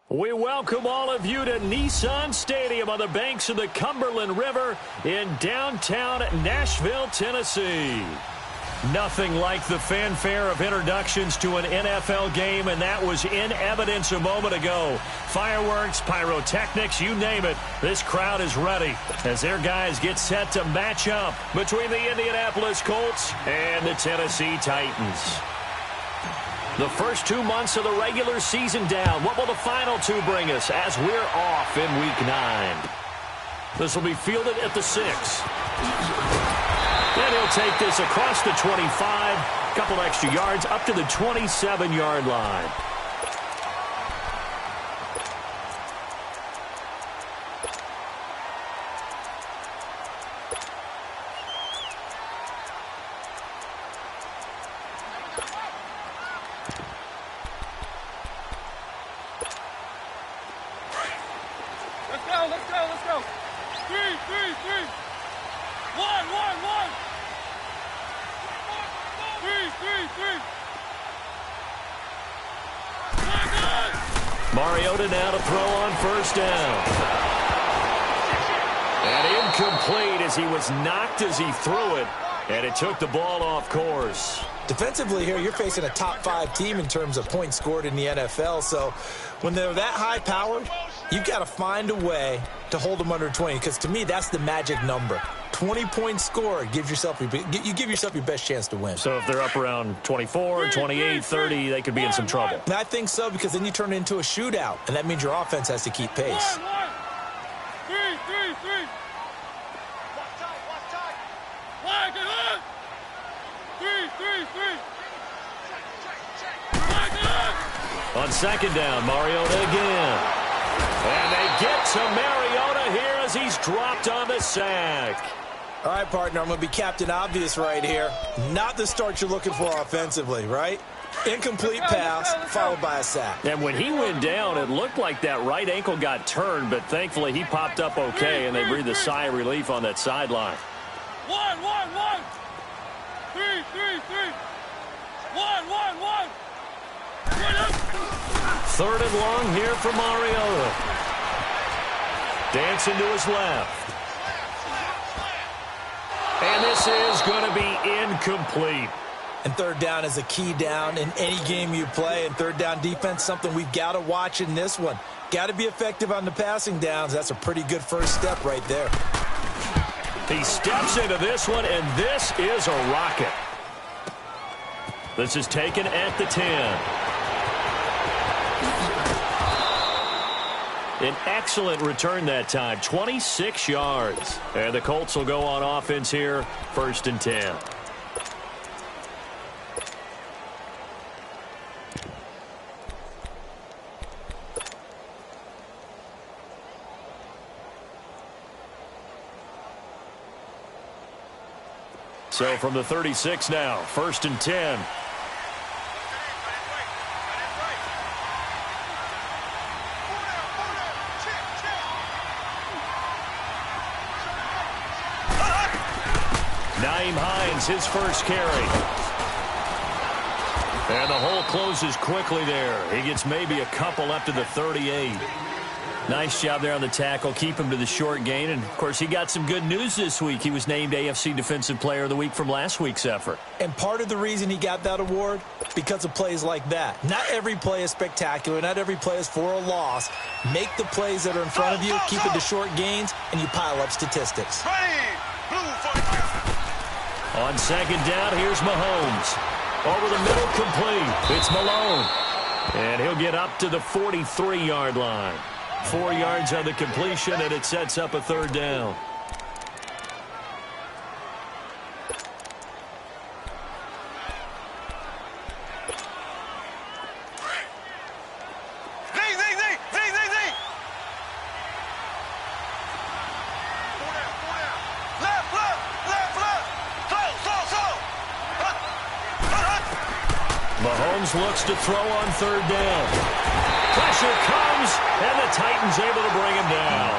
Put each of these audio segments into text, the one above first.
We welcome all of you to Nissan Stadium on the banks of the Cumberland River in downtown Nashville, Tennessee. Nothing like the fanfare of introductions to an NFL game, and that was in evidence a moment ago. Fireworks, pyrotechnics, you name it. This crowd is ready as their guys get set to match up between the Indianapolis Colts and the Tennessee Titans. The first 2 months of the regular season down. What will the final two bring us as we're off in Week 9? This will be fielded at the 6. And he'll take this across the 25, a couple extra yards up to the 27-yard line. Let's go. 3. 1. 3. Mariota now to throw on first down. And incomplete as he was knocked as he threw it, and it took the ball off course. Defensively here, you're facing a top-5 team in terms of points scored in the NFL, so when they're that high-powered, you've got to find a way to hold them under 20, because to me, that's the magic number. 20 points scored, you give yourself your best chance to win. So if they're up around 24, 28, 30, they could be in some trouble. And I think so, because then you turn it into a shootout, and that means your offense has to keep pace. 3. Flag it up. 3. On second down, Mariota again. And they get to Mariota here as he's dropped on the sack. All right, partner, I'm going to be Captain Obvious right here. Not the start you're looking for offensively, right? Incomplete pass followed by a sack. And when he went down, it looked like that right ankle got turned, but thankfully he popped up okay, and they breathed a sigh of relief on that sideline. 1. 3. 1. Third and long here for Mariota. Dancing to his left. And this is going to be incomplete. And third down is a key down in any game you play. And third down defense, something we've got to watch in this one. Got to be effective on the passing downs. That's a pretty good first step right there. He steps into this one, and this is a rocket. This is taken at the 10. An excellent return that time, 26 yards. And the Colts will go on offense here, 1st and 10. So from the 36 now, 1st and 10. Nyheim Hines, his first carry. And the hole closes quickly there. He gets maybe a couple up to the 38. Nice job there on the tackle. Keep him to the short gain. And, of course, he got some good news this week. He was named AFC Defensive Player of the Week from last week's effort. And part of the reason he got that award, because of plays like that. Not every play is spectacular. Not every play is for a loss. Make the plays that are in front of you, keep it to short gains, and you pile up statistics. On second down, here's Mahomes. Over the middle, complete. It's Malone. And he'll get up to the 43-yard line. 4 yards on the completion, and it sets up a third down. Mahomes looks to throw on third down. Pressure comes, and the Titans able to bring him down.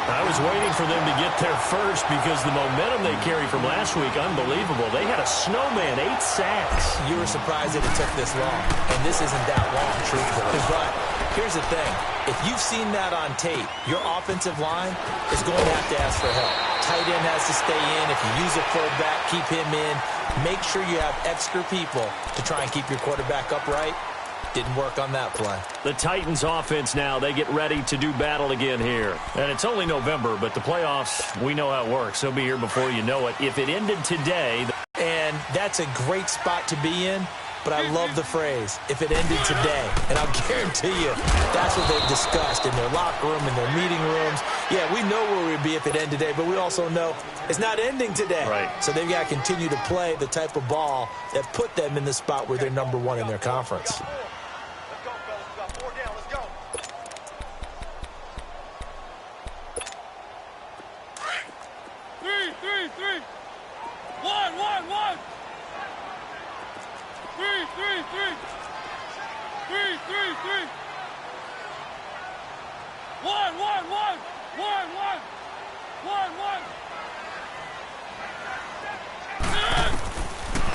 I was waiting for them to get there first because the momentum they carry from last week, unbelievable. They had a snowman, 8 sacks. You were surprised that it took this long, and this isn't that long, truthfully. But Here's the thing. If you've seen that on tape, your offensive line is going to have to ask for help. Tight end has to stay in. If you use a fullback, keep him in. Make sure you have extra people to try and keep your quarterback upright. Didn't work on that play. The Titans offense now, they get ready to do battle again here. And it's only November, but the playoffs, we know how it works. They'll be here before you know it. If it ended today... And that's a great spot to be in, but I love the phrase, if it ended today. And I'll guarantee you, that's what they've discussed in their locker room, in their meeting rooms. Yeah, we know where we'd be if it ended today, but we also know it's not ending today. Right. So they've got to continue to play the type of ball that put them in the spot where they're number one in their conference.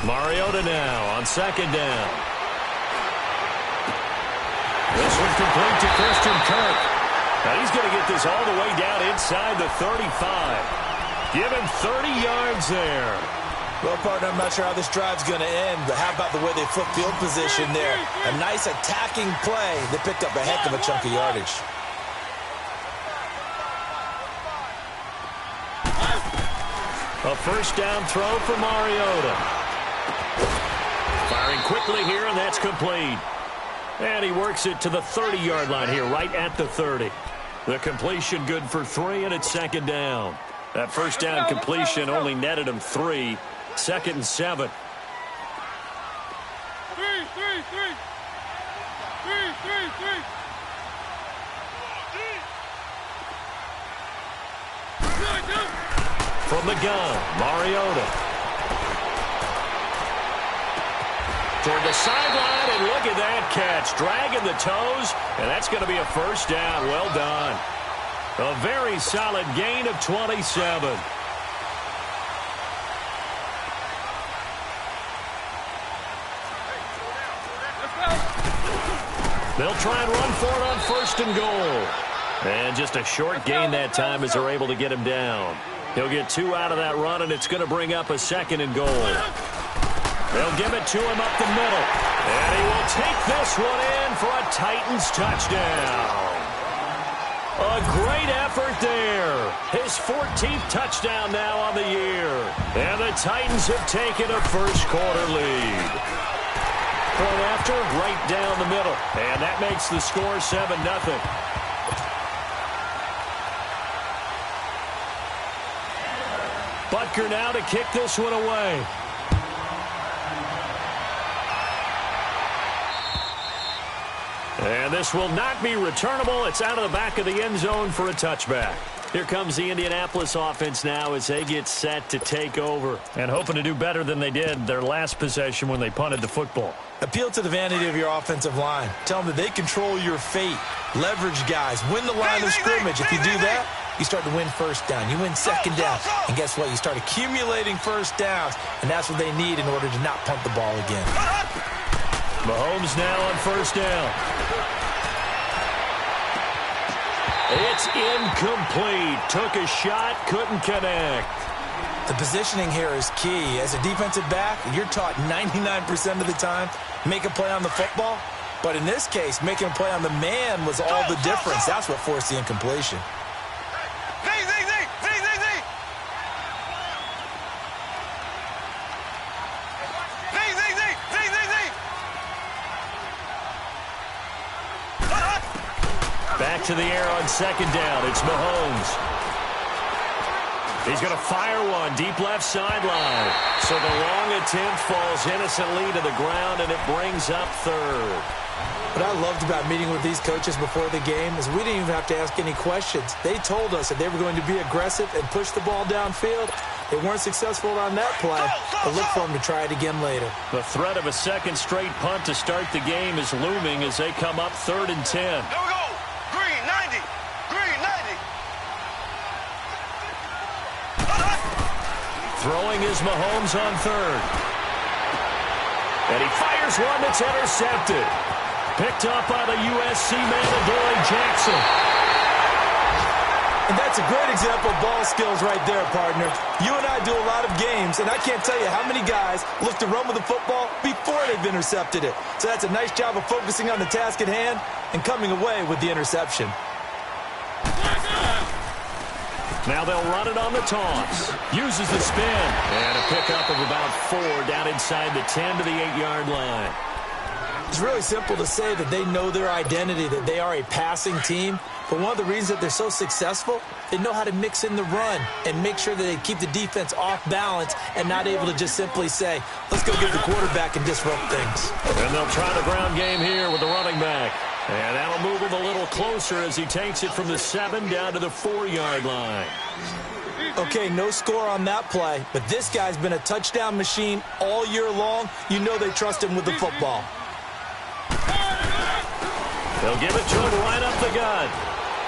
Mariota now on second down. This one complete to Christian Kirk. Now he's going to get this all the way down inside the 35. Give him 30 yards there. Well, partner, I'm not sure how this drive's going to end, but how about the way they flip field position there? A nice attacking play. They picked up a heck of a chunk of yardage. A first down throw for Mariota. Firing quickly here, and that's complete. And he works it to the 30-yard line here, right at the 30. The completion good for 3, and it's second down. That first down completion only netted him 3. Second and 7. From the gun, Mariota. Toward the sideline, and look at that catch. Dragging the toes, and that's going to be a first down. Well done. A very solid gain of 27. They'll try and run for it on first and goal. And just a short gain that time as they're able to get him down. He'll get 2 out of that run, and it's going to bring up a second and goal. They'll give it to him up the middle. And he will take this one in for a Titans touchdown. A great effort there. His 14th touchdown now on the year. And the Titans have taken a first-quarter lead. Point after, right down the middle. And that makes the score 7-0. Butker now to kick this one away. And this will not be returnable. It's out of the back of the end zone for a touchback. Here comes the Indianapolis offense now as they get set to take over and hoping to do better than they did their last possession when they punted the football. Appeal to the vanity of your offensive line. Tell them that they control your fate. Leverage guys. Win the line of scrimmage. If you do that, you start to win first down. You win second down. And guess what? You start accumulating first downs. And that's what they need in order to not punt the ball again. Mahomes now on first down. It's incomplete. Took a shot, couldn't connect. The positioning here is key. As a defensive back, you're taught 99% of the time, make a play on the football. But in this case, making a play on the man was all the difference. That's what forced the incompletion. Back to the air on second down. It's Mahomes. He's going to fire one deep left sideline. So the long attempt falls innocently to the ground, and it brings up third. What I loved about meeting with these coaches before the game is we didn't even have to ask any questions. They told us that they were going to be aggressive and push the ball downfield. They weren't successful on that play, but look for them to try it again later. The threat of a second straight punt to start the game is looming as they come up 3rd and 10. There we go. Green 90. Green 90. Throwing is Mahomes on third. And he fires one that's intercepted. Picked up by the USC man, Adoree Jackson. And that's a great example of ball skills right there, partner. You and I do a lot of games, and I can't tell you how many guys look to run with the football before they've intercepted it. So that's a nice job of focusing on the task at hand and coming away with the interception. Now they'll run it on the toss. Uses the spin. And a pickup of about 4 down inside the 10 to the 8-yard line. It's really simple to say that they know their identity, that they are a passing team. But one of the reasons that they're so successful, they know how to mix in the run and make sure that they keep the defense off balance and not able to just simply say, let's go get the quarterback and disrupt things. And they'll try the ground game here with the running back. And that'll move him a little closer as he takes it from the 7 down to the 4-yard line. Okay, no score on that play, but this guy's been a touchdown machine all year long. You know they trust him with the football. They'll give it to him right up the gut.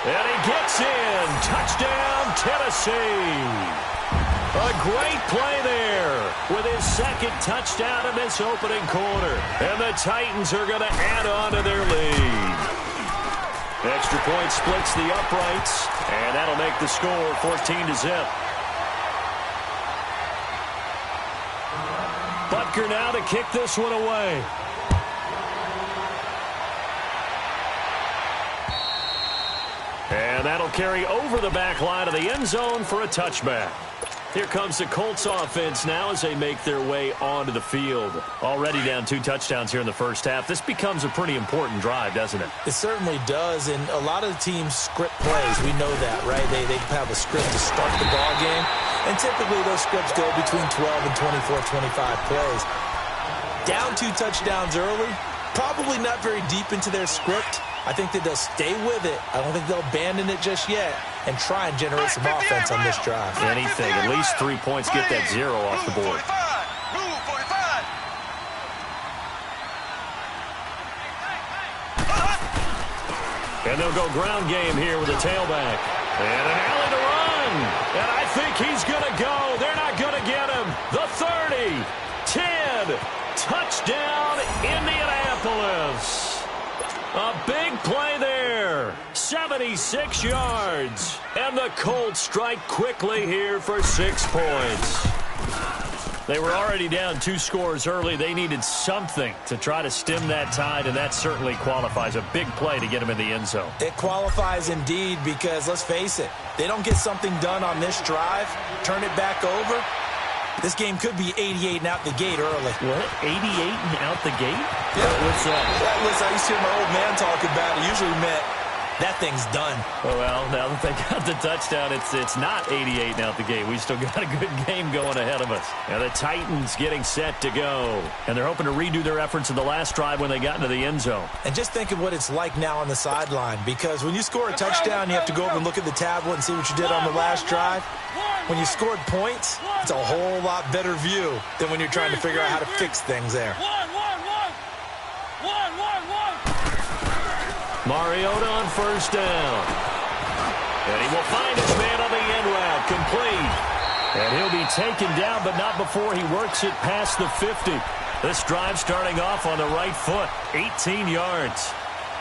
And he gets in. Touchdown, Tennessee. A great play there with his second touchdown in this opening quarter. And the Titans are going to add on to their lead. Extra point splits the uprights, and that'll make the score 14-0. Butker now to kick this one away. And that'll carry over the back line of the end zone for a touchback. Here comes the Colts offense now as they make their way onto the field. Already down 2 touchdowns here in the first half. This becomes a pretty important drive, doesn't it? It certainly does, and a lot of the teams script plays. We know that, right? They have a script to start the ball game, and typically those scripts go between 12 and 24, 25 plays. Down 2 touchdowns early, probably not very deep into their script. I think that they'll stay with it. I don't think they'll abandon it just yet and try and generate some offense on this drive. Anything. At least 3 points. Get that 0 off the board. And they'll go ground game here with a tailback. And an alley to run. And I think he's going to go. They're not going to get him. The 30, 10, touchdown Indianapolis. A big play there. 76 yards. And the Colts strike quickly here for 6 points. They were already down 2 scores early. They needed something to try to stem that tide, and that certainly qualifies. A big play to get them in the end zone. It qualifies indeed because, let's face it, they don't get something done on this drive, turn it back over, this game could be 88 and out the gate early. What? 88 and out the gate? Yeah. What's that? That was, I used to hear my old man talk about it. Usually meant that thing's done. Oh, well, now that they got the touchdown, it's not 88 and out the gate. We still got a good game going ahead of us. And the Titans getting set to go. And they're hoping to redo their efforts in the last drive when they got into the end zone. And just think of what it's like now on the sideline, because when you score a touchdown, you have to go over and look at the tablet and see what you did on the last drive. When you scored points, it's a whole lot better view than when you're trying to figure out how to fix things there. Mariota on first down. And he will find his man on the end route, complete. And he'll be taken down, but not before he works it past the 50. This drive starting off on the right foot, 18 yards.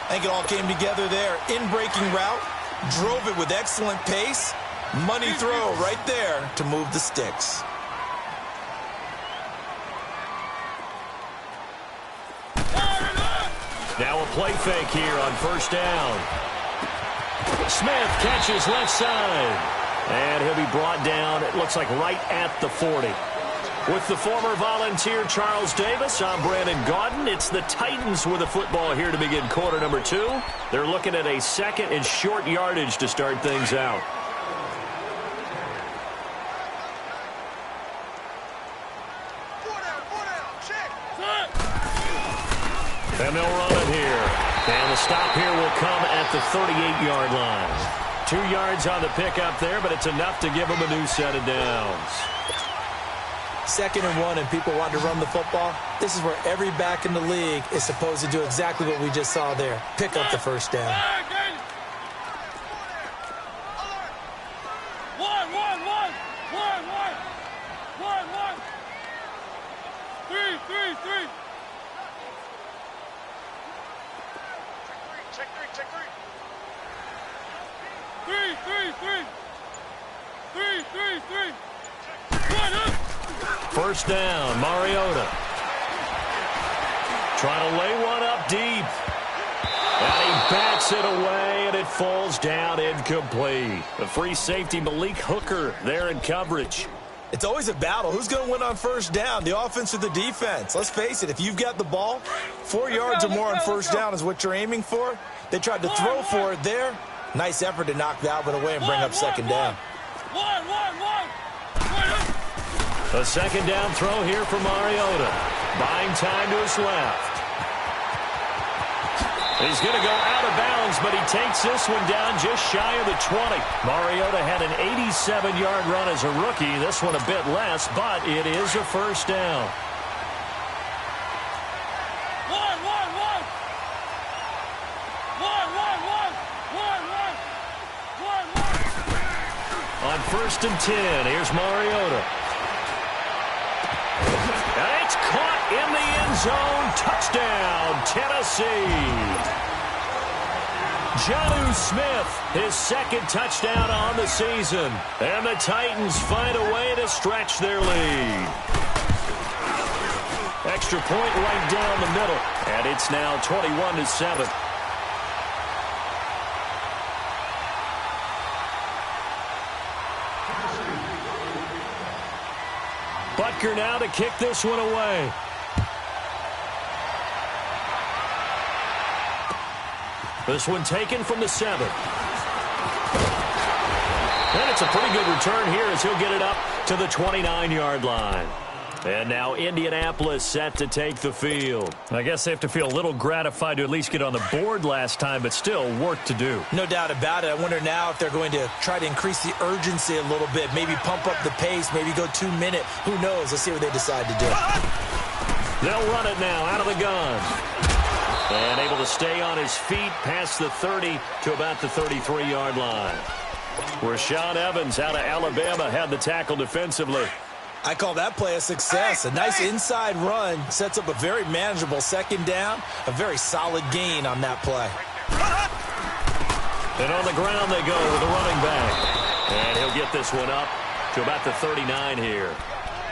I think it all came together there. In-breaking route, drove it with excellent pace. Money throw right there to move the sticks. Now a play fake here on first down. Smith catches left side. And he'll be brought down, it looks like right at the 40. With the former Volunteer Charles Davis, I'm Brandon Gaudin. It's the Titans with the football here to begin quarter number 2. They're looking at a second and short yardage to start things out. And they'll run it here. And the stop here will come at the 38-yard line. 2 yards on the pickup there, but it's enough to give them a new set of downs. 2nd and 1, and people want to run the football. This is where every back in the league is supposed to do exactly what we just saw there. Pick up the first down. First down, Mariota. Trying to lay one up deep. And he bats it away, and it falls down incomplete. The free safety, Malik Hooker, there in coverage. It's always a battle. Who's going to win on first down, the offense or the defense? Let's face it, if you've got the ball, 4 yards or more on first down is what you're aiming for. They tried to throw for it there. Nice effort to knock that one away and bring up second down. A second down throw here for Mariota. Buying time to his left. He's going to go out of bounds, but he takes this one down just shy of the 20. Mariota had an 87-yard run as a rookie. This one a bit less, but it is a first down. On first and 10, here's Mariota. And it's caught in the end zone. Touchdown, Tennessee. Jonnu Smith, his second touchdown on the season. And the Titans find a way to stretch their lead. Extra point right down the middle. And it's now 21-7. Butker now to kick this one away. This one taken from the 7. And it's a pretty good return here as he'll get it up to the 29-yard line. And now Indianapolis set to take the field. I guess they have to feel a little gratified to at least get on the board last time, but still work to do. No doubt about it. I wonder now if they're going to try to increase the urgency a little bit, maybe pump up the pace, maybe go 2-minute. Who knows? Let's see what they decide to do. They'll run it now out of the gun. And able to stay on his feet past the 30 to about the 33-yard line. Rashaan Evans out of Alabama had the tackle defensively. I call that play a success. A nice inside run sets up a very manageable second down. A very solid gain on that play. And on the ground they go with the running back. And he'll get this one up to about the 39 here.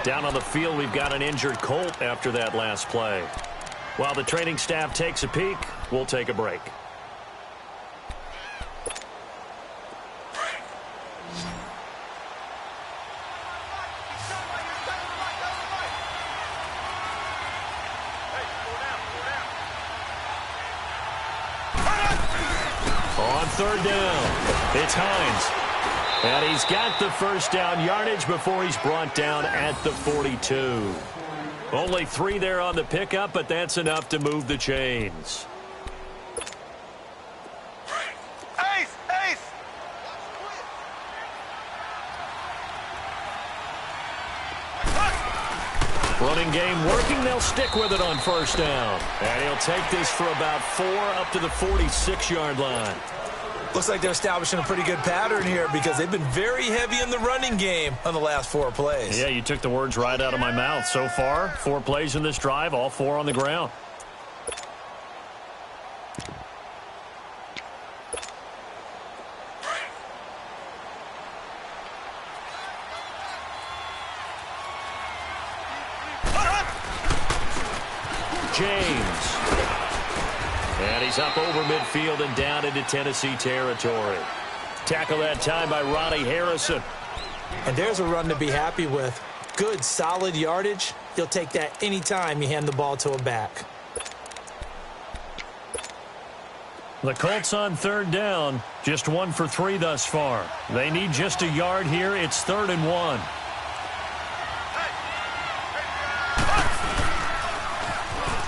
Down on the field, we've got an injured Colt after that last play. While the training staff takes a peek, we'll take a break. On third down, it's Hines. And he's got the first down yardage before he's brought down at the 42. Only 3 there on the pickup, but that's enough to move the chains. Ace! Ace! Running game working. They'll stick with it on first down. And he'll take this for about 4 up to the 46-yard line. Looks like they're establishing a pretty good pattern here because they've been very heavy in the running game on the last 4 plays. Yeah, you took the words right out of my mouth. So far, 4 plays in this drive, all 4 on the ground. James. And he's up over midfield and down into Tennessee territory. Tackle that time by Ronnie Harrison. And there's a run to be happy with. Good, solid yardage. You'll take that anytime you hand the ball to a back. The Colts on third down. Just 1 for 3 thus far. They need just a yard here. It's 3rd and 1.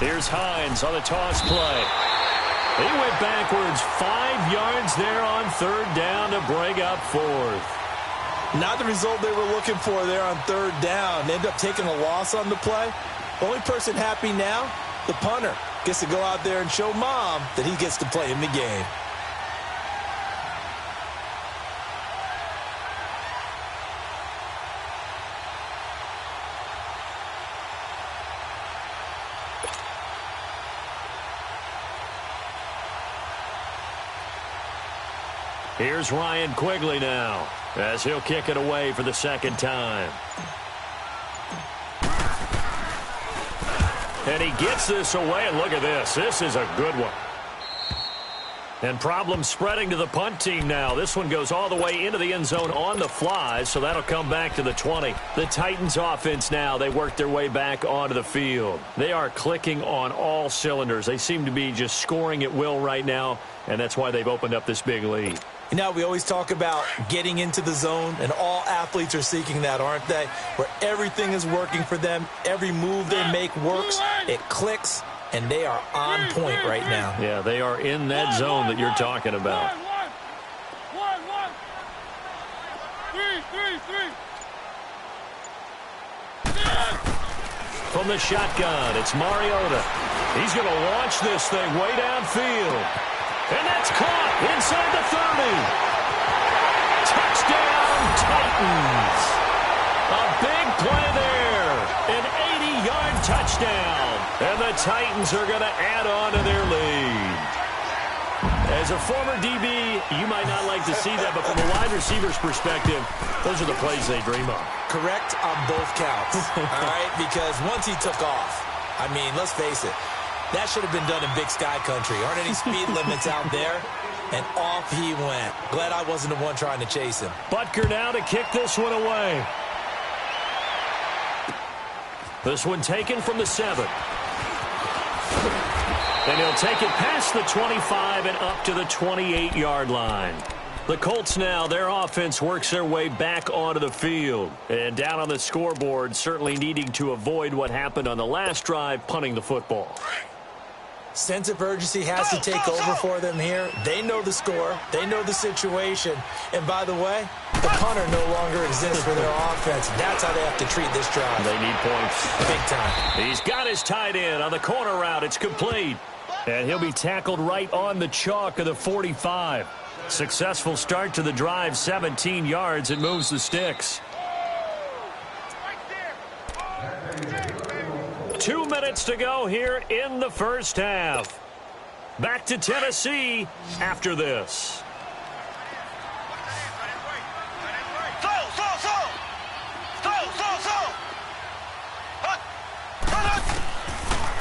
Here's Hines on the toss play. He went backwards 5 yards there on third down to break up 4th. Not the result they were looking for there on third down. They end up taking a loss on the play. Only person happy now, the punter. Gets to go out there and show Mom that he gets to play in the game. Here's Ryan Quigley now as he'll kick it away for the second time. And he gets this away, and look at this. This is a good one. And problems spreading to the punt team now. This one goes all the way into the end zone on the fly, so that'll come back to the 20. The Titans offense now, they work their way back onto the field. They are clicking on all cylinders. They seem to be just scoring at will right now, and that's why they've opened up this big lead. You know, we always talk about getting into the zone, and all athletes are seeking that, aren't they? Where everything is working for them, every move they make works, it clicks, and they are on point right now. Yeah, they are in that zone that you're talking about. From the shotgun, it's Mariota. He's going to launch this thing way downfield. And that's caught inside the 30. Touchdown, Titans. A big play there. An 80-yard touchdown. And the Titans are going to add on to their lead. As a former DB, you might not like to see that, but from a wide receiver's perspective, those are the plays they dream of. Correct on both counts, all right? Because once he took off, I mean, let's face it, that should have been done in Big Sky Country. Aren't any speed limits out there? And off he went. Glad I wasn't the one trying to chase him. Butker now to kick this one away. This one taken from the 7. And he'll take it past the 25 and up to the 28-yard line. The Colts now, their offense works their way back onto the field. And down on the scoreboard, certainly needing to avoid what happened on the last drive, punting the football. Sense of urgency has to take over for them here. They know the score. They know the situation. And by the way, the punter no longer exists for their offense. That's how they have to treat this drive. They need points. Big time. He's got his tight end on the corner route. It's complete. And he'll be tackled right on the chalk of the 45. Successful start to the drive, 17 yards, and moves the sticks. 2 minutes to go here in the first half. Back to Tennessee after this.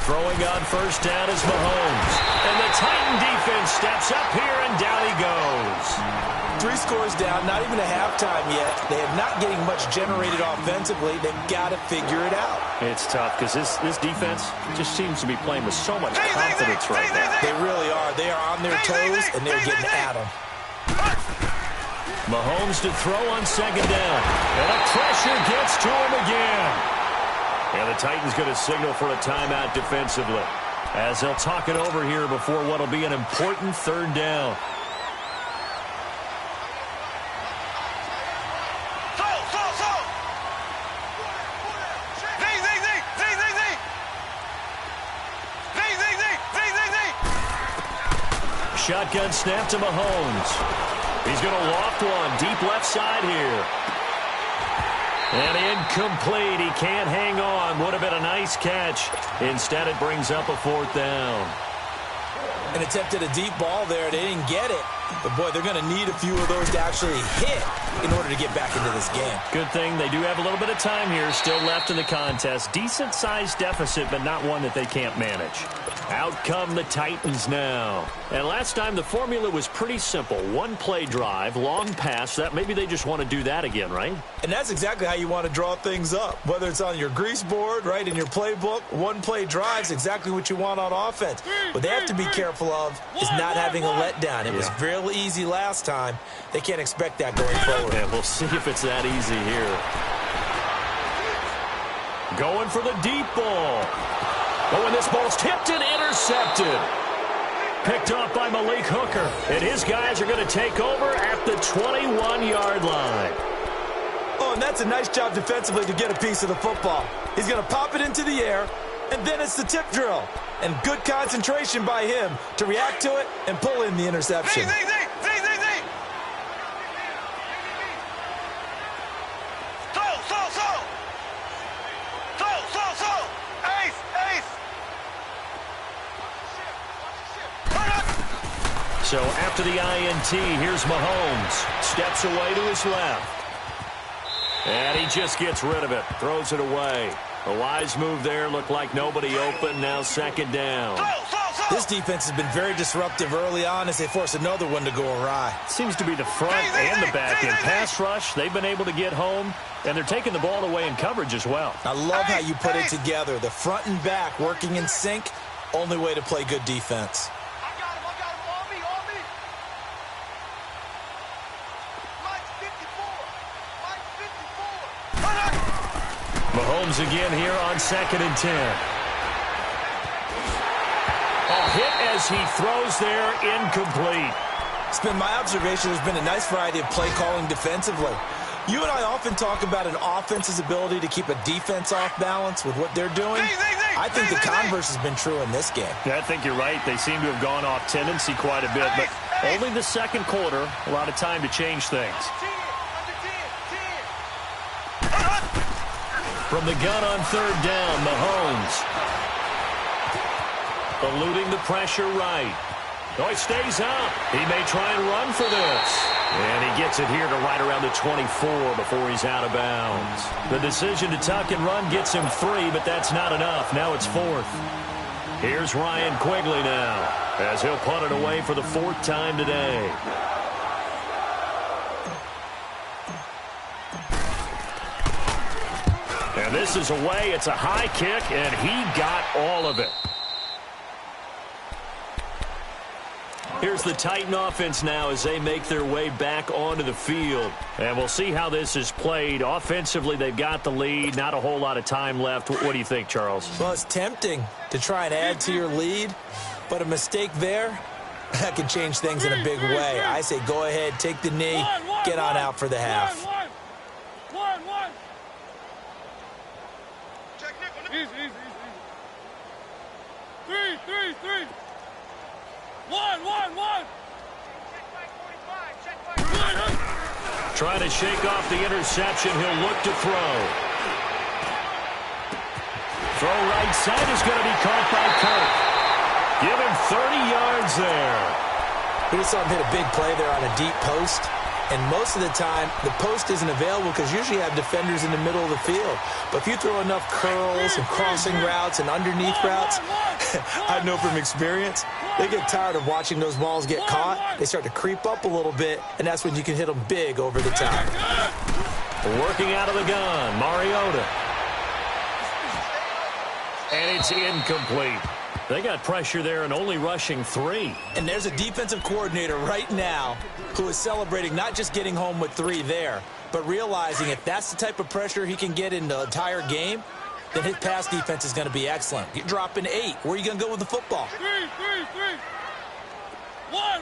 Throwing on first down is Mahomes. And the Titan defense steps up here, and down he goes. 3 scores down, not even a halftime yet. They are not getting much generated offensively. They've got to figure it out. It's tough because this defense just seems to be playing with so much confidence right now. They really are. They are on their toes, and they're getting at them. Mahomes to throw on second down. And the pressure gets to him again. And the Titans going to signal for a timeout defensively, as they'll talk it over here before what will be an important third down. Shotgun snap to Mahomes. He's going to loft one deep left side here. And incomplete. He can't hang on. Would have been a nice catch. Instead, it brings up a fourth down. And attempted a deep ball there. They didn't get it. But, boy, they're going to need a few of those to actually hit in order to get back into this game. Good thing they do have a little bit of time here still left in the contest. Decent-sized deficit, but not one that they can't manage. Out come the Titans now. And last time the formula was pretty simple. One play drive, long pass. That maybe they just want to do that again, right? And that's exactly how you want to draw things up. Whether it's on your grease board, right, in your playbook, one play drive is exactly what you want on offense. What they have to be careful of is not having a letdown. It was really easy last time. They can't expect that going forward. Yeah, we'll see if it's that easy here. Going for the deep ball. But when this ball's tipped and intercepted. Picked off by Malik Hooker. And his guys are going to take over at the 21-yard line. Oh, and that's a nice job defensively to get a piece of the football. He's going to pop it into the air, and then it's the tip drill. And good concentration by him to react to it and pull in the interception. So after the INT, here's Mahomes. Steps away to his left. And he just gets rid of it. Throws it away. A wise move there. Looked like nobody open. Now second down. This defense has been very disruptive early on as they force another one to go awry. Seems to be the front and the back in pass rush. They've been able to get home, and they're taking the ball away in coverage as well. I love how you put it together. The front and back working in sync. Only way to play good defense. I got him. On me. Mike's 54. Mahomes again here on 2nd and 10. A hit as he throws there, incomplete. It's been my observation there's been a nice variety of play calling defensively. You and I often talk about an offense's ability to keep a defense off balance with what they're doing. I think the converse has been true in this game. Yeah, I think you're right. They seem to have gone off tendency quite a bit, but only the second quarter, a lot of time to change things. From the gun on 3rd down, Mahomes. Eluding the pressure right. Oh, he stays up. He may try and run for this. And he gets it here to right around the 24 before he's out of bounds. The decision to tuck and run gets him 3, but that's not enough. Now it's 4th. Here's Ryan Quigley now as he'll punt it away for the 4th time today. And this is away. It's a high kick, and he got all of it. Here's the Titan offense now as they make their way back onto the field. And we'll see how this is played. Offensively, they've got the lead. Not a whole lot of time left. What do you think, Charles? Well, it's tempting to try and add to your lead, but a mistake there, that can change things in a big way. I say go ahead, take the knee, get on out for the half. Easy. 3. 1. Trying to shake off the interception. He'll look to throw. Throw right side is going to be caught by Kirk. Give him 30 yards there. We just saw him hit a big play there on a deep post. And most of the time, the post isn't available because usually you have defenders in the middle of the field. But if you throw enough curls and crossing routes and underneath routes, I know from experience, they get tired of watching those balls get caught. They start to creep up a little bit, and that's when you can hit them big over the top. Working out of the gun, Mariota. And it's incomplete. They got pressure there and only rushing 3. And there's a defensive coordinator right now who is celebrating not just getting home with 3 there, but realizing if that's the type of pressure he can get in the entire game, then his pass defense is going to be excellent. You're dropping 8. Where are you going to go with the football? 3. 1.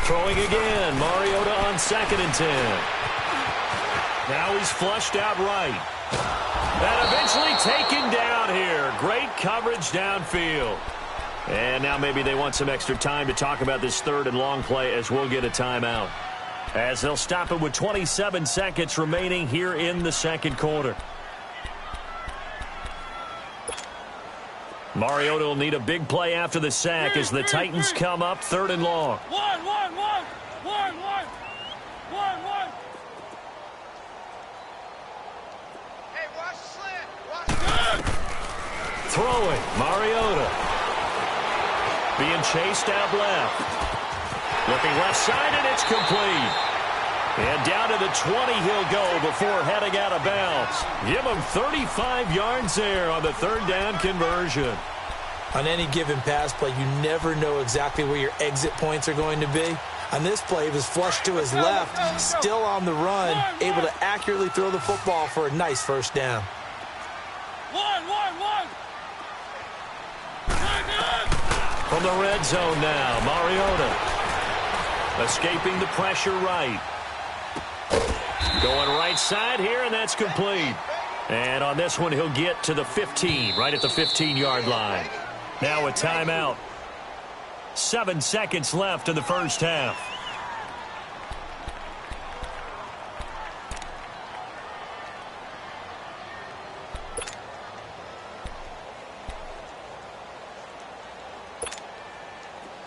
Throwing again. Mariota on 2nd and 10. Now he's flushed out right. And eventually taken down here. Great coverage downfield. And now maybe they want some extra time to talk about this 3rd and long play as we'll get a timeout. As they'll stop it with 27 seconds remaining here in the 2nd quarter. Mariota will need a big play after the sack as the Titans come up 3rd and long. 1. Hey, watch the slant. Throwing, Mariota. Being chased out left. Looking left side, and it's complete. And down to the 20 he'll go before heading out of bounds. Give him 35 yards there on the 3rd down conversion. On any given pass play, you never know exactly where your exit points are going to be. On this play, he was flushed to his left, still on the run, able to accurately throw the football for a nice 1st down. 1. From the red zone now, Mariota. Escaping the pressure right. Going right side here, and that's complete. And on this one, he'll get to the 15, right at the 15-yard line. Now a timeout. 7 seconds left in the 1st half.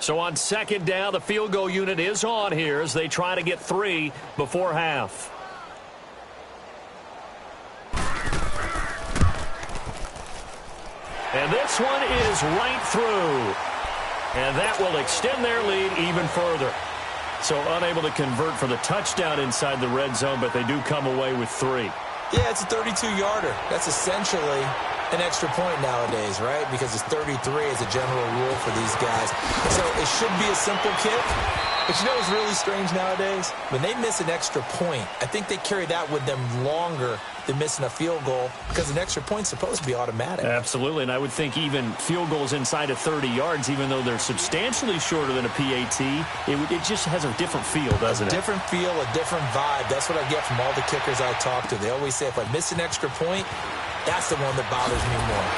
So on 2nd down, the field goal unit is on here as they try to get 3 before half. And this one is right through. And that will extend their lead even further. So unable to convert for the touchdown inside the red zone, but they do come away with 3. Yeah, it's a 32-yarder. That's essentially an extra point nowadays, right? Because it's 33 as a general rule for these guys. So it should be a simple kick. But you know what's really strange nowadays? When they miss an extra point, I think they carry that with them longer than missing a field goal because an extra point's supposed to be automatic. Absolutely, and I would think even field goals inside of 30 yards, even though they're substantially shorter than a PAT, it just has a different feel, doesn't it? A different feel, a different vibe. That's what I get from all the kickers I talk to. They always say if I miss an extra point, that's the one that bothers me more.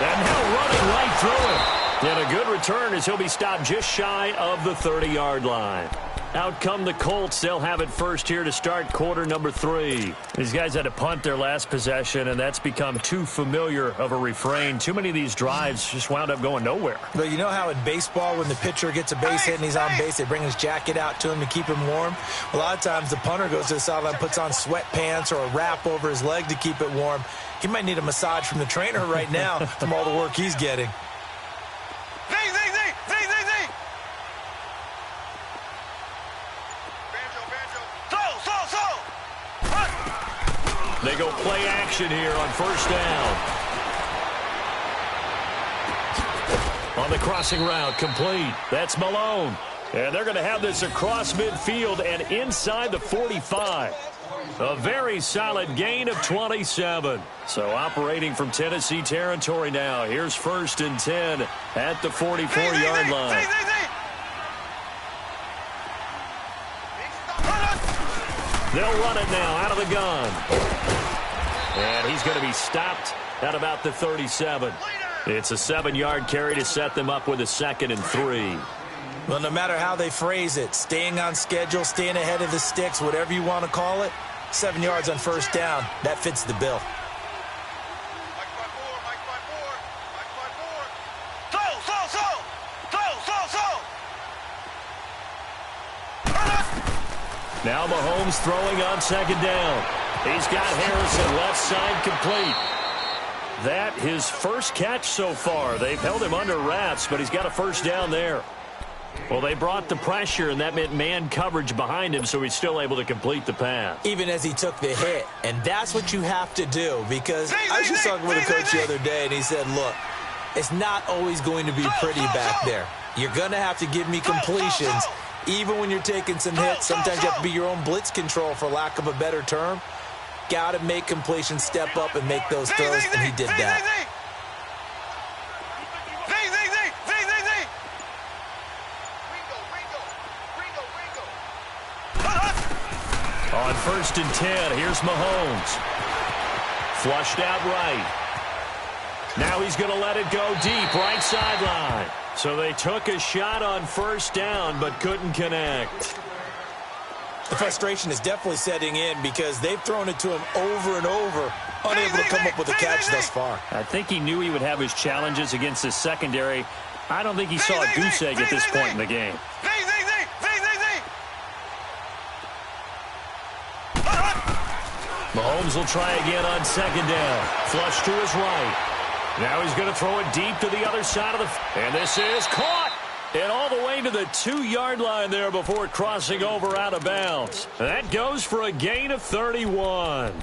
And now running right through him. And a good return as he'll be stopped just shy of the 30-yard line. Out come the Colts. They'll have it first here to start quarter number 3. These guys had to punt their last possession, and that's become too familiar of a refrain. Too many of these drives just wound up going nowhere. But you know how in baseball when the pitcher gets a base hit and he's on base, they bring his jacket out to him to keep him warm? A lot of times the punter goes to the sideline, puts on sweatpants or a wrap over his leg to keep it warm. He might need a massage from the trainer right now from all the work he's getting. They go play action here on first down. On the crossing route, complete. That's Malone. And they're going to have this across midfield and inside the 45. A very solid gain of 27. So operating from Tennessee territory now. Here's first and 10 at the 44-yard line. They'll run it now out of the gun. And he's going to be stopped at about the 37. It's a 7-yard carry to set them up with a 2nd and 3. Well, no matter how they phrase it, staying on schedule, staying ahead of the sticks, whatever you want to call it, 7 yards on first down, that fits the bill. Now Mahomes throwing on 2nd down. He's got Harrison left side complete. That his first catch so far. They've held him under wraps, but he's got a first down there. Well, they brought the pressure, and that meant man coverage behind him, so he's still able to complete the pass. Even as he took the hit. And that's what you have to do, because I was just talking with a coach the other day, and he said, look, it's not always going to be pretty back there. You're going to have to give me completions. Even when you're taking some hits, sometimes you have to be your own blitz control, for lack of a better term. Got to make completions, step up, and make those throws, and he did that. On first and 10, here's Mahomes. Flushed out right. Now he's going to let it go deep, right sideline. So they took a shot on first down, but couldn't connect. The frustration is definitely setting in because they've thrown it to him over and over, unable to come up with a catch thus far. I think he knew he would have his challenges against his secondary. I don't think he saw a goose egg at this point in the game. Mahomes will try again on 2nd down. Flush to his right. Now he's going to throw it deep to the other side of the... And this is caught! And all the way to the 2-yard line there before crossing over out of bounds. That goes for a gain of 31.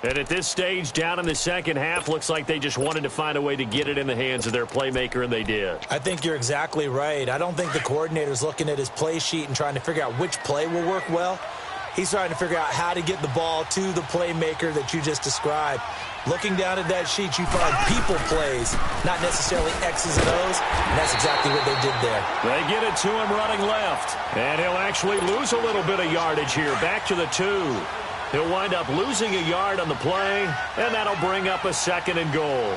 And at this stage, down in the second half, looks like they just wanted to find a way to get it in the hands of their playmaker, and they did. I think you're exactly right. I don't think the coordinator's looking at his play sheet and trying to figure out which play will work well. He's trying to figure out how to get the ball to the playmaker that you just described. Looking down at that sheet, you find people plays, not necessarily X's and O's, and that's exactly what they did there. They get it to him running left, and he'll actually lose a little bit of yardage here, back to the 2. He'll wind up losing a yard on the play, and that'll bring up a 2nd and goal.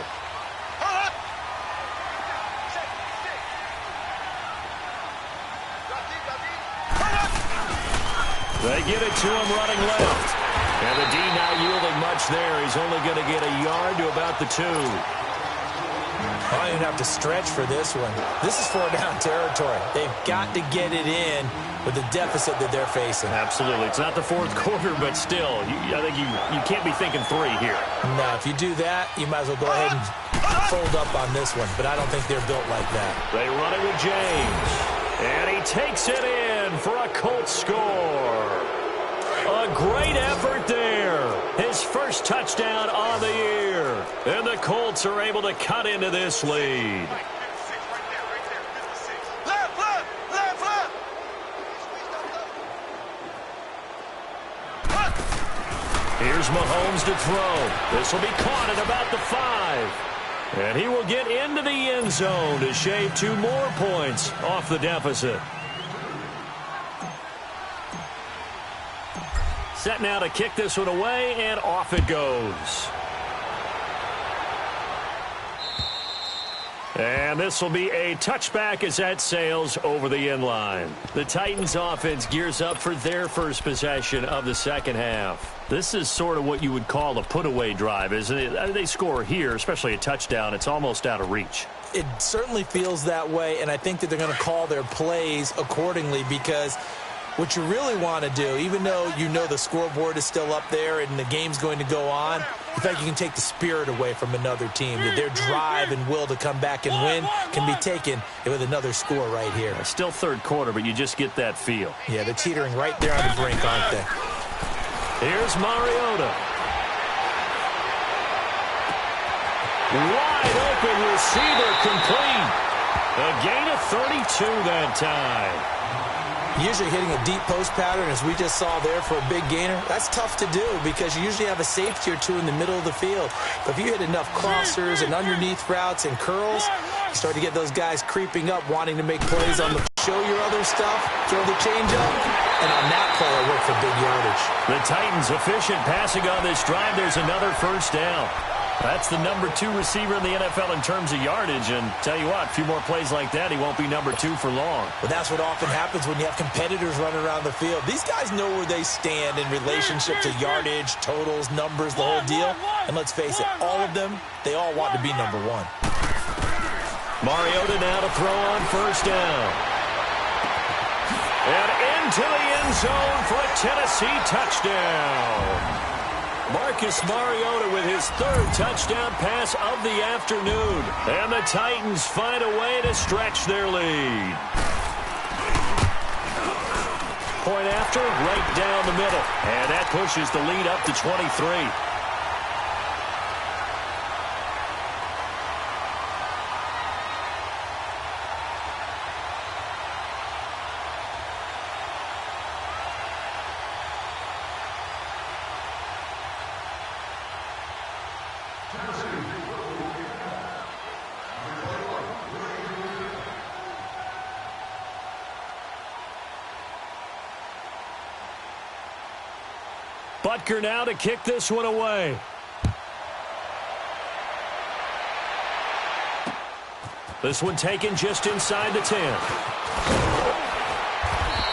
They get it to him running left. And the D not yielding much there. He's only going to get a yard to about the 2. I don't even have to stretch for this one. This is 4-down territory. They've got to get it in with the deficit that they're facing. Absolutely. It's not the 4th quarter, but still, I think you can't be thinking 3 here. No, if you do that, you might as well go ahead and fold up on this one, but I don't think they're built like that. They run it with James. And he takes it in for a Colts score. A great effort there. His first touchdown on the year. And the Colts are able to cut into this lead. Here's Mahomes to throw. This will be caught at about the 5. And he will get into the end zone to shave 2 more points off the deficit. Set now to kick this one away, and off it goes. And this will be a touchback as that sails over the end line. The Titans offense gears up for their first possession of the second half. This is sort of what you would call a put-away drive, isn't it? They score here, especially a touchdown. It's almost out of reach. It certainly feels that way, and I think that they're going to call their plays accordingly because what you really want to do, even though you know the scoreboard is still up there and the game's going to go on, in fact, you can take the spirit away from another team. That their drive and will to come back and win can be taken with another score right here. It's still third quarter, but you just get that feel. Yeah, they're teetering right there on the brink, aren't they? Here's Mariota. Wide open receiver complete. A gain of 32 that time. Usually hitting a deep post pattern, as we just saw there for a big gainer, that's tough to do because you usually have a safety or two in the middle of the field. But if you hit enough crossers and underneath routes and curls, you start to get those guys creeping up, wanting to make plays on the show your other stuff, throw the change up, and on that play, I work for big yardage. The Titans efficient passing on this drive. There's another first down. That's the number 2 receiver in the NFL in terms of yardage. And tell you what, a few more plays like that, he won't be number 2 for long. Well, that's what often happens when you have competitors running around the field. These guys know where they stand in relationship to yardage, totals, numbers, the whole deal. And let's face it, all of them, they all want to be number 1. Mariota now to throw on first down. And into the end zone for a Tennessee touchdown. Marcus Mariota with his 3rd touchdown pass of the afternoon. And the Titans find a way to stretch their lead. Point after, right down the middle. And that pushes the lead up to 23. Butker now to kick this one away. This one taken just inside the 10.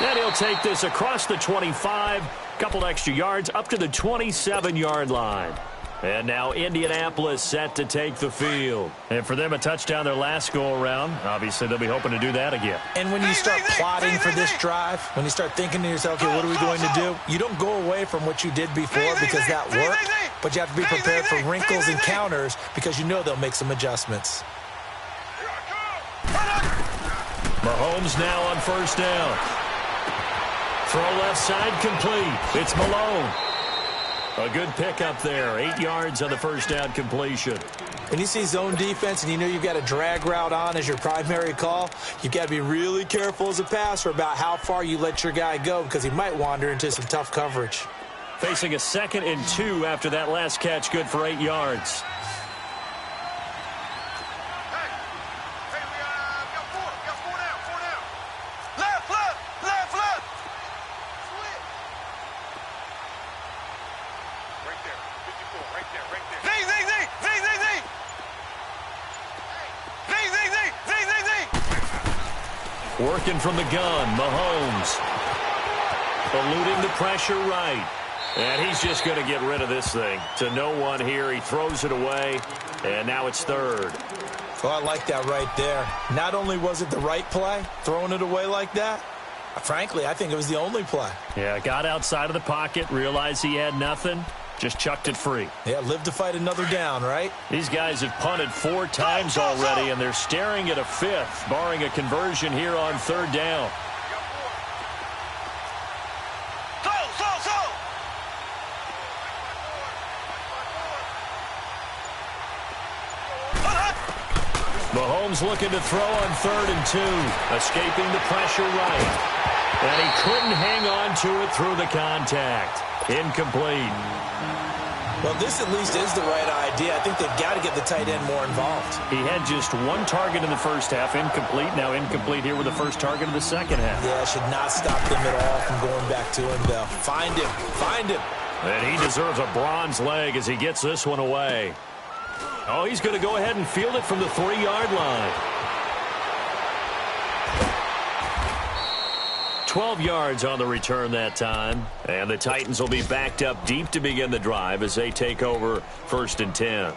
And he'll take this across the 25. Couple extra yards up to the 27-yard line. And now Indianapolis set to take the field. And for them, a touchdown their last go-around. Obviously, they'll be hoping to do that again. And when you start plotting for this drive, when you start thinking to yourself, okay, what are we going to do? You don't go away from what you did before because that worked, but you have to be prepared for wrinkles and counters because you know they'll make some adjustments. Mahomes now on first down. Throw left side complete. It's Malone. A good pickup there. 8 yards on the first down completion. When you see zone defense and you know you've got a drag route on as your primary call, you've got to be really careful as a passer about how far you let your guy go because he might wander into some tough coverage. Facing a 2nd and 2 after that last catch, good for 8 yards. Working from the gun, Mahomes. Eluding the pressure right. And he's just going to get rid of this thing. To no one here. He throws it away. And now it's 3rd. Well, I like that right there. Not only was it the right play, throwing it away like that, frankly, I think it was the only play. Yeah, got outside of the pocket, realized he had nothing, Just chucked it free. Yeah, live to fight another down, right? These guys have punted 4 times already, and they're staring at a 5th, barring a conversion here on 3rd down. Mahomes looking to throw on 3rd and 2, escaping the pressure right. And he couldn't hang on to it through the contact. Incomplete. Well, this at least is the right idea. I think they've got to get the tight end more involved. He had just 1 target in the first half, incomplete. Now incomplete here with the first target of the second half. Yeah, should not stop them at all from going back to him, though. Find him. Find him. And he deserves a bronze leg as he gets this one away. Oh, he's going to go ahead and field it from the 3-yard line. 12 yards on the return that time. And the Titans will be backed up deep to begin the drive as they take over 1st and 10.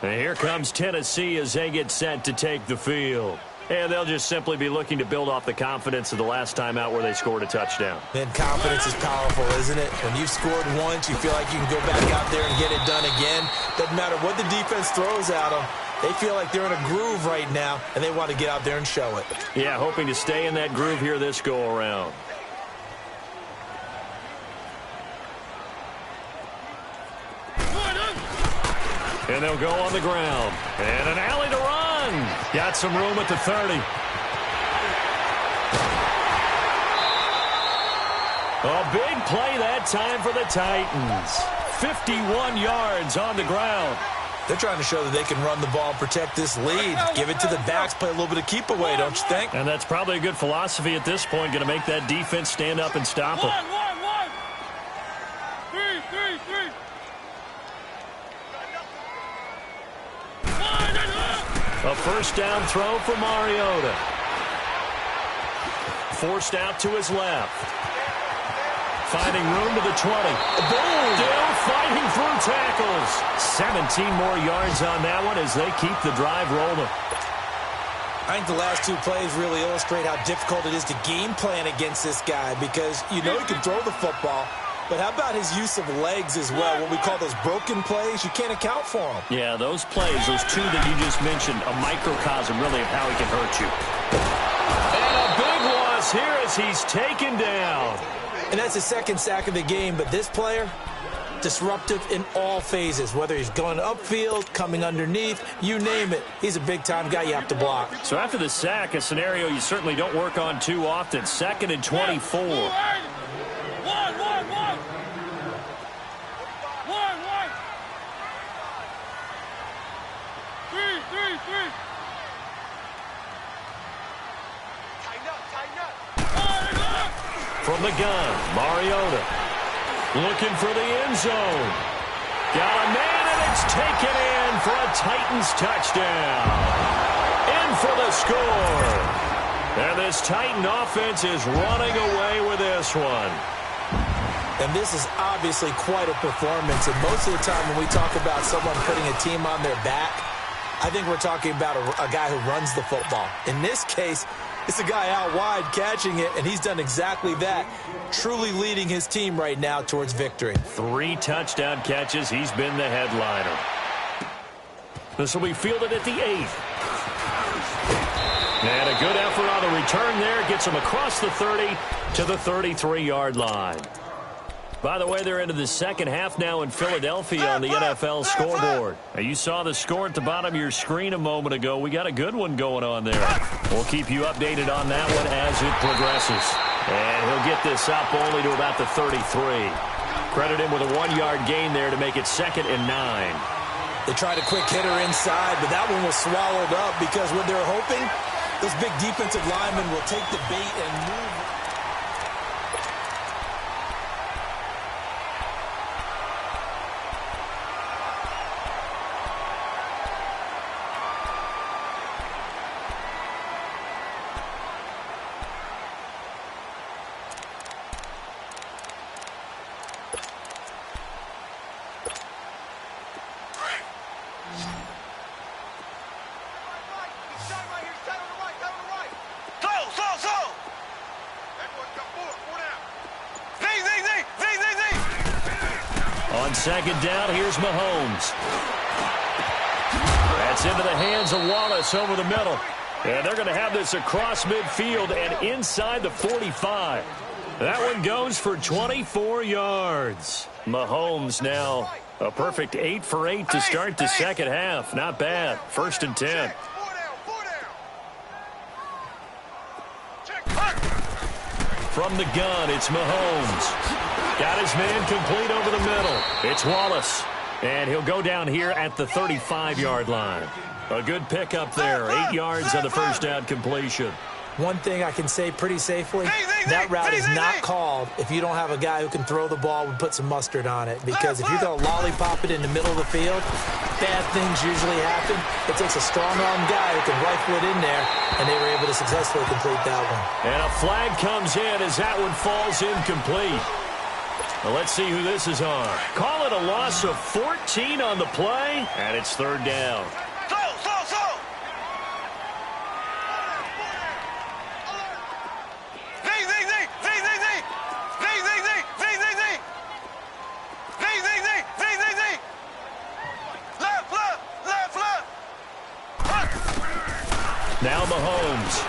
And here comes Tennessee as they get set to take the field. And they'll just simply be looking to build off the confidence of the last time out where they scored a touchdown. Man, confidence is powerful, isn't it? When you've scored once, you feel like you can go back out there and get it done again. Doesn't matter what the defense throws at them. They feel like they're in a groove right now, and they want to get out there and show it. Yeah, hoping to stay in that groove here this go-around. And they'll go on the ground. And an alley to run. Got some room at the 30. A big play that time for the Titans. 51 yards on the ground. They're trying to show that they can run the ball and protect this lead. Give it to the backs, play a little bit of keep away, don't you think? And that's probably a good philosophy at this point, going to make that defense stand up and stop them. 3. A first down throw for Mariota. Forced out to his left. Finding room to the 20. Boom! Still fighting through tackles. 17 more yards on that one as they keep the drive rolling. I think the last 2 plays really illustrate how difficult it is to game plan against this guy because you know he can throw the football, but how about his use of legs as well? What we call those broken plays, you can't account for them. Yeah, those plays, those 2 that you just mentioned, a microcosm really of how he can hurt you. And a big loss here as he's taken down. And that's the 2nd sack of the game, but this player, disruptive in all phases, whether he's going upfield, coming underneath, you name it. He's a big-time guy you have to block. So after the sack, a scenario you certainly don't work on too often. 2nd and 24. 1. 3. From the gun, Mariota looking for the end zone. Got a man, and it's taken in for a Titans touchdown. In for the score. And this Titan offense is running away with this one. And this is obviously quite a performance. And most of the time when we talk about someone putting a team on their back, I think we're talking about a guy who runs the football. In this case, it's a guy out wide catching it, and he's done exactly that, truly leading his team right now towards victory. 3 touchdown catches. He's been the headliner. This will be fielded at the 8th. And a good effort on the return there. Gets him across the 30 to the 33-yard line. By the way, they're into the second half now in Philadelphia on the NFL scoreboard. Now, you saw the score at the bottom of your screen a moment ago. We got a good one going on there. We'll keep you updated on that one as it progresses. And he'll get this up only to about the 33. Credit him with a 1-yard gain there to make it 2nd and 9. They tried a quick hitter inside, but that one was swallowed up because what they're hoping, those big defensive linemen will take the bait and move. second down, here's Mahomes. That's into the hands of Wallace over the middle. And they're going to have this across midfield and inside the 45. That one goes for 24 yards. Mahomes now a perfect 8 for 8 to start the second half. Not bad. 1st and 10. From the gun, it's Mahomes. Got his man complete over the middle. It's Wallace. And he'll go down here at the 35-yard line. A good pickup there. 8 yards on the first down completion. One thing I can say pretty safely, that route is not called if you don't have a guy who can throw the ball and put some mustard on it. Because if you're going to lollipop it in the middle of the field, bad things usually happen. It takes a strong-arm guy who can rifle it in there, and they were able to successfully complete that one. And a flag comes in as that one falls incomplete. Well, let's see who this is on. Call it a loss of 14 on the play, and it's 3rd down. Now Mahomes.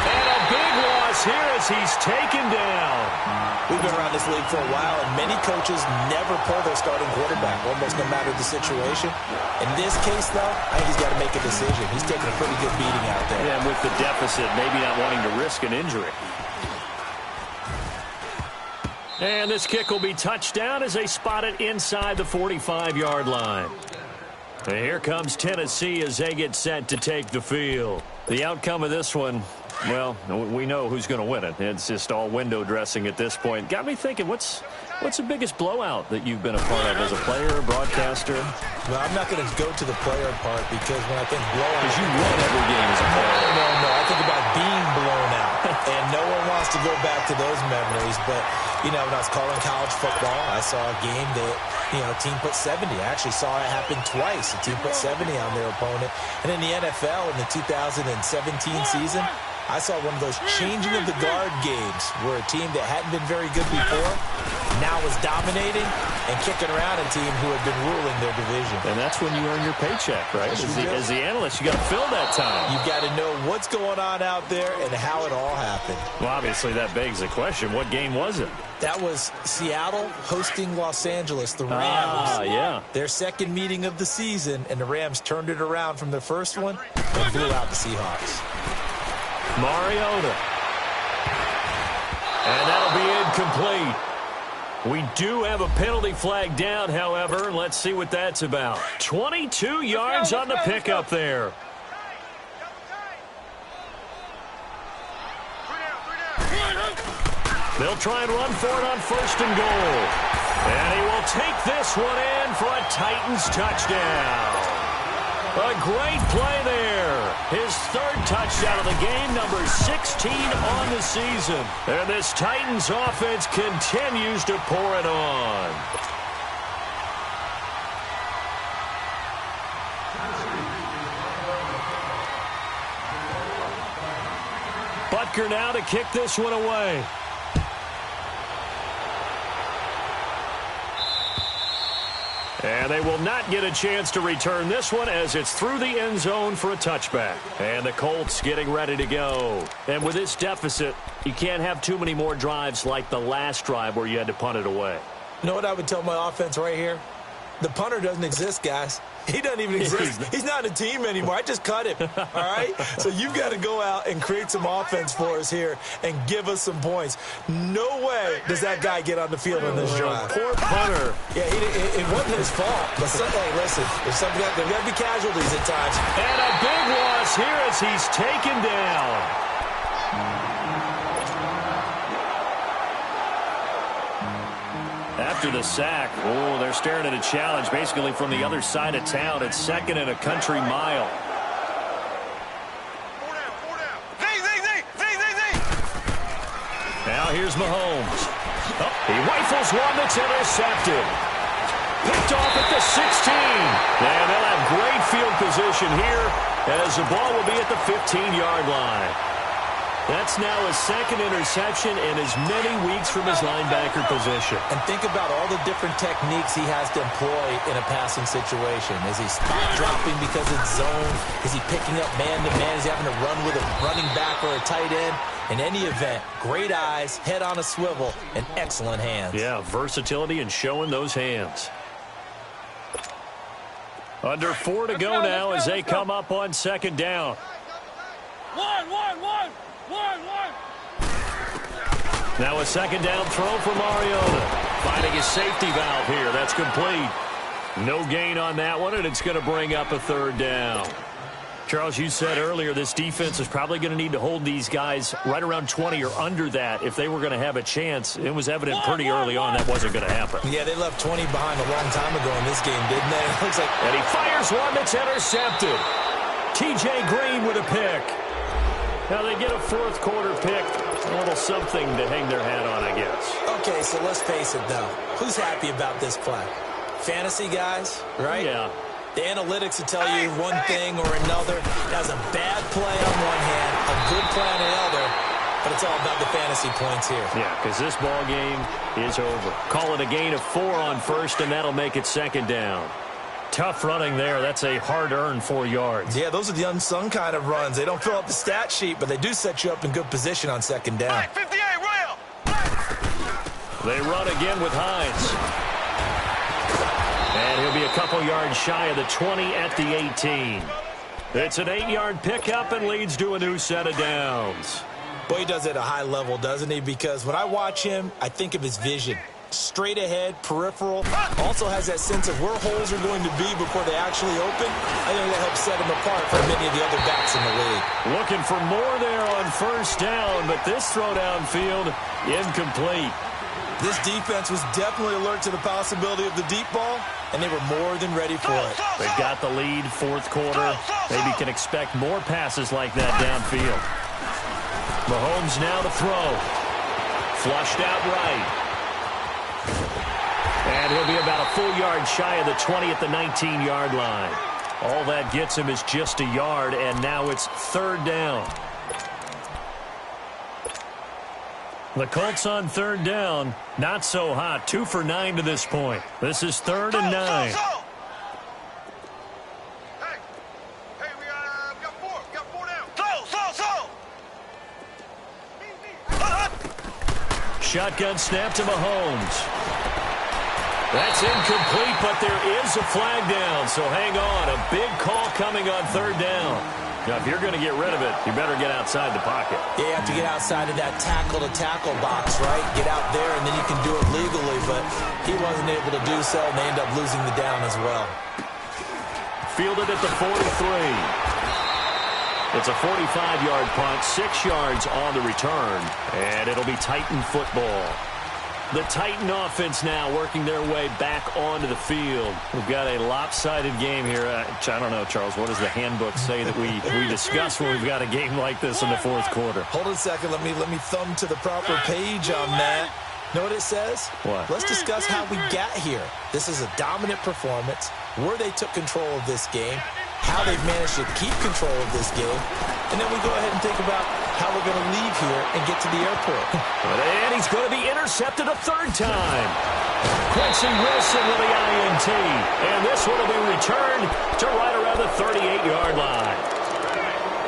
And a big loss here as he's taken down. We've been around this league for a while, and many coaches never pull their starting quarterback, almost no matter the situation. In this case, though, I think he's got to make a decision. He's taking a pretty good beating out there. Yeah, and with the deficit, maybe not wanting to risk an injury. And this kick will be touchdown as they spot it inside the 45-yard line. And here comes Tennessee as they get set to take the field. The outcome of this one, well, we know who's going to win it. It's just all window dressing at this point. Got me thinking, what's the biggest blowout that you've been a part of as a player, broadcaster? Well, I'm not going to go to the player part because when I think blowout... Because you won every game as a player. No. I think about being blown out. And no one wants to go back to those memories. But, you know, when I was calling college football, I saw a game that, you know, a team put 70. I actually saw it happen twice. A team put 70 on their opponent. And in the NFL, in the 2017 season, I saw one of those changing of the guard games where a team that hadn't been very good before now was dominating and kicking around a team who had been ruling their division. And that's when you earn your paycheck, right? As the analyst, you got to fill that time. You've got to know what's going on out there and how it all happened. Well, obviously, that begs the question, what game was it? That was Seattle hosting Los Angeles, the Rams. Yeah. Their second meeting of the season, and the Rams turned it around from their first one and blew out the Seahawks. Mariota. And that'll be incomplete. We do have a penalty flag down, however. Let's see what that's about. 22 yards on the pickup there. They'll try and run for it on 1st and goal. And he will take this one in for a Titans touchdown. A great play there. His 3rd touchdown of the game, number 16 on the season. And this Titans offense continues to pour it on. Butker now to kick this one away. And they will not get a chance to return this one as it's through the end zone for a touchback. And the Colts getting ready to go. And with this deficit, you can't have too many more drives like the last drive where you had to punt it away. You know what I would tell my offense right here? The punter doesn't exist, guys. He doesn't even exist. He's not a team anymore. I just cut him, all right? So you've got to go out and create some offense for us here and give us some points. No way does that guy get on the field on this drive. Poor punter. Yeah, it wasn't his fault. But hey, listen, there's got to be casualties at times. And a big loss here as he's taken down. After the sack, they're staring at a challenge basically from the other side of town. It's 2nd and a country mile. Now here's Mahomes. He rifles one that's intercepted. Picked off at the 16. And they'll have great field position here as the ball will be at the 15-yard line. That's now his second interception in as many weeks from his linebacker position. And think about all the different techniques he has to employ in a passing situation. Is he spot dropping because it's zone? Is he picking up man-to-man? Is he having to run with a running back or a tight end? In any event, great eyes, head on a swivel, and excellent hands. Yeah, versatility and showing those hands. Under 4 to go now as they come up on second down. One. Now a second down throw for Mariota. Finding his safety valve here. That's complete. No gain on that one, and it's going to bring up a third down. Charles, you said earlier this defense is probably going to need to hold these guys right around 20 or under that if they were going to have a chance. It was evident pretty early on that wasn't going to happen. Yeah, they left 20 behind a long time ago in this game, didn't they? It looks like... And he fires one that's intercepted. T.J. Green with a pick. Now they get a fourth quarter pick. A little something to hang their hat on, I guess. Okay, so let's face it, though. Who's happy about this play? Fantasy guys, right? Yeah. The analytics will tell you one thing or another. That was a bad play on one hand, a good play on the other, but it's all about the fantasy points here. Yeah, because this ball game is over. Call it a gain of 4 on first, and that'll make it second down. Tough running there. That's a hard-earned 4 yards. Yeah, those are the unsung kind of runs. They don't fill up the stat sheet, but they do set you up in good position on second down. 58, Royal. They run again with Hines. And he'll be a couple yards shy of the 20 at the 18. It's an 8-yard pickup and leads to a new set of downs. Boy, he does it at a high level, doesn't he? Because when I watch him, I think of his vision. Straight ahead, peripheral. Also has that sense of where holes are going to be before they actually open. I think that helps set him apart from many of the other backs in the league. Looking for more there on first down, but this throw downfield, incomplete. This defense was definitely alert to the possibility of the deep ball, and they were more than ready for it. They've got the lead, fourth quarter. Maybe can expect more passes like that downfield. Mahomes now to throw. Flushed out right. And he'll be about a full yard shy of the 20 at the 19-yard line. All that gets him is just a yard, and now it's third down. The Colts on third down, not so hot. 2 for 9 to this point. This is 3rd and 9. Hey, we got 4. We got 4 down. Shotgun snap to Mahomes. That's incomplete, but there is a flag down, so hang on. A big call coming on third down. Now, if you're going to get rid of it, you better get outside the pocket. Yeah, you have to get outside of that tackle-to-tackle box, right? Get out there, and then you can do it legally, but he wasn't able to do so, and they end up losing the down as well. Fielded at the 43. It's a 45-yard punt, 6 yards on the return, and it'll be Titan football. The Titan offense now working their way back onto the field. We've got a lopsided game here. I don't know, Charles, what does the handbook say that we discuss when we've got a game like this in the fourth quarter? Hold on a second. Let me thumb to the proper page on that. Know what it says? What? Let's discuss how we got here. This is a dominant performance, where they took control of this game, how they've managed to keep control of this game, and then we go ahead and think about how we're going to leave here and get to the airport. And he's going to be intercepted a third time. Quincy Wilson with the INT. And this one will be returned to right around the 38-yard line.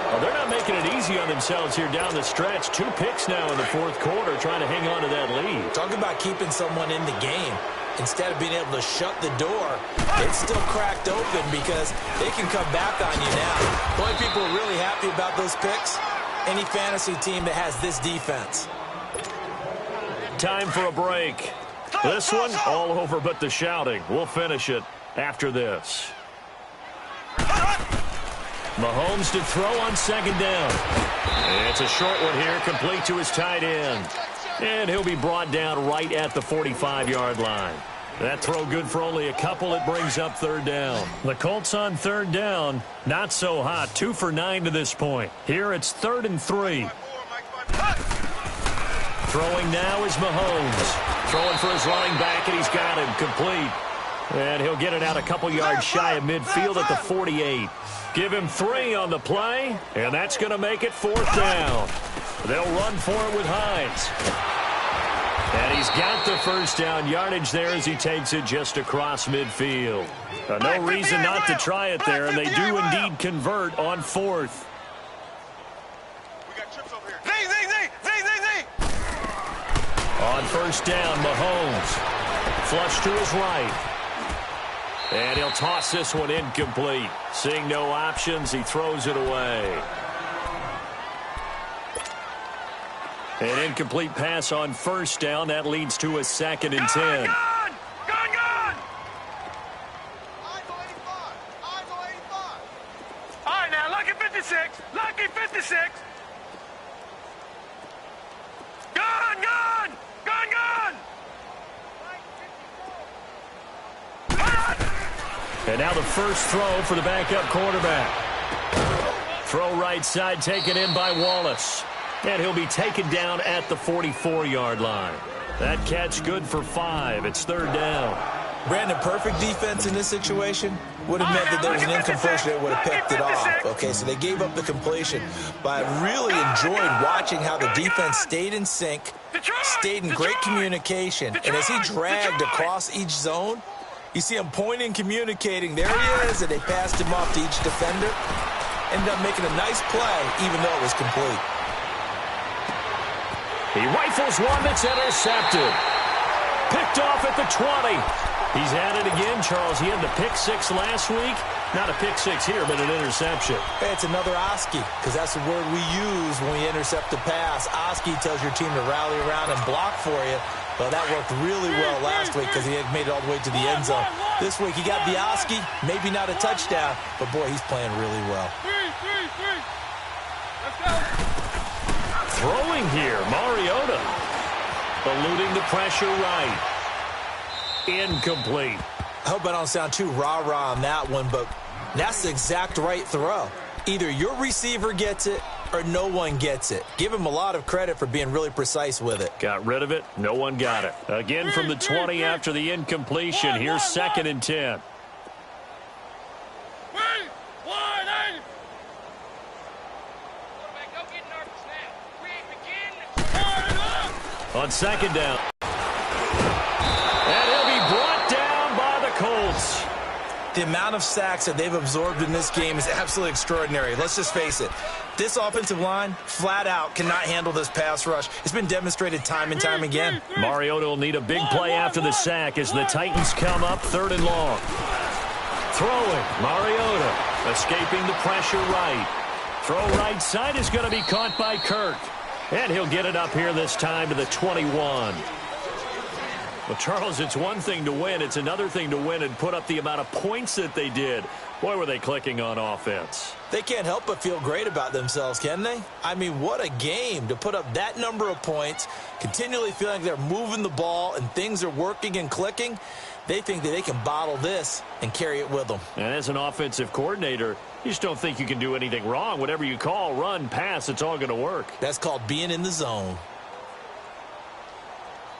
Well, they're not making it easy on themselves here down the stretch. 2 picks now in the fourth quarter trying to hang on to that lead. Talk about keeping someone in the game. Instead of being able to shut the door, it's still cracked open because they can come back on you now. Boy, people are really happy about those picks. Any fantasy team that has this defense. Time for a break. This one, all over but the shouting. We'll finish it after this. Mahomes to throw on second down. It's a short one here, complete to his tight end. And he'll be brought down right at the 45-yard line. That throw good for only a couple. It brings up third down. The Colts on third down, not so hot. 2 for 9 to this point. Here it's 3rd and 3. Throwing now is Mahomes. Throwing for his running back, and he's got him complete. And he'll get it out a couple yards shy of midfield at the 48. Give him 3 on the play, and that's going to make it 4th down. They'll run for it with Hines. And he's got the first down yardage there as he takes it just across midfield. No reason not to try it there, and they do indeed convert on fourth. We got chips over here. Z. On first down, Mahomes. Flush to his right. And he'll toss this one incomplete. Seeing no options, he throws it away. An incomplete pass on first down. That leads to a 2nd and 10. Gone! Eyes on 85. All right, now, lucky 56. Lucky 56. Gone! And now the first throw for the backup quarterback. Throw right side taken in by Wallace. And he'll be taken down at the 44-yard line. That catch good for 5. It's 3rd down. Brandon, perfect defense in this situation would have meant that there was an incompletion that would have picked it off. Okay, so they gave up the completion. But I really enjoyed watching how the defense stayed in sync, stayed in great communication. And as he dragged across each zone, you see him pointing, communicating. There he is, and they passed him off to each defender. Ended up making a nice play, even though it was complete. He rifles one that's intercepted. Picked off at the 20. He's at it again, Charles. He had the pick 6 last week. Not a pick 6 here, but an interception. Hey, it's another Oski, because that's the word we use when we intercept a pass. Oski tells your team to rally around and block for you. Well, that worked really well last week because he had made it all the way to the end zone. This week, he got the Oski, maybe not a touchdown, but, boy, he's playing really well. Let's go. Throwing here, Mariota. Eluding the pressure right. Incomplete. I hope I don't sound too rah-rah on that one, but that's the exact right throw. Either your receiver gets it or no one gets it. Give him a lot of credit for being really precise with it. Got rid of it. No one got it. Again from the 20 after the incompletion. Here's 2nd and 10. On 2nd down. And he'll be brought down by the Colts. The amount of sacks that they've absorbed in this game is absolutely extraordinary. Let's just face it. This offensive line, flat out, cannot handle this pass rush. It's been demonstrated time and time again. Mariota will need a big play after the sack as the Titans come up 3rd and long. Throwing, Mariota, escaping the pressure right. Throw right side is going to be caught by Kirk. And he'll get it up here this time to the 21. Well, Charles, it's one thing to win. It's another thing to win and put up the amount of points that they did. Boy, were they clicking on offense. They can't help but feel great about themselves, can they? I mean, what a game to put up that number of points, continually feeling like they're moving the ball and things are working and clicking. They think that they can bottle this and carry it with them. And as an offensive coordinator, you just don't think you can do anything wrong. Whatever you call, run, pass, it's all going to work. That's called being in the zone.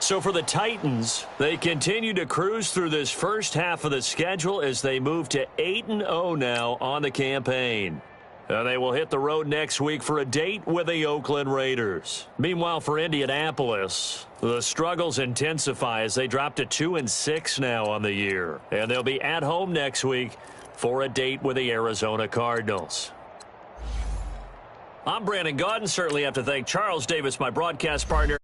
So for the Titans, they continue to cruise through this first half of the schedule as they move to 8-0 now on the campaign. They will hit the road next week for a date with the Oakland Raiders. Meanwhile, for Indianapolis, the struggles intensify as they drop to 2-6 now on the year. And they'll be at home next week for a date with the Arizona Cardinals. I'm Brandon Gaudin. Certainly have to thank Charles Davis, my broadcast partner.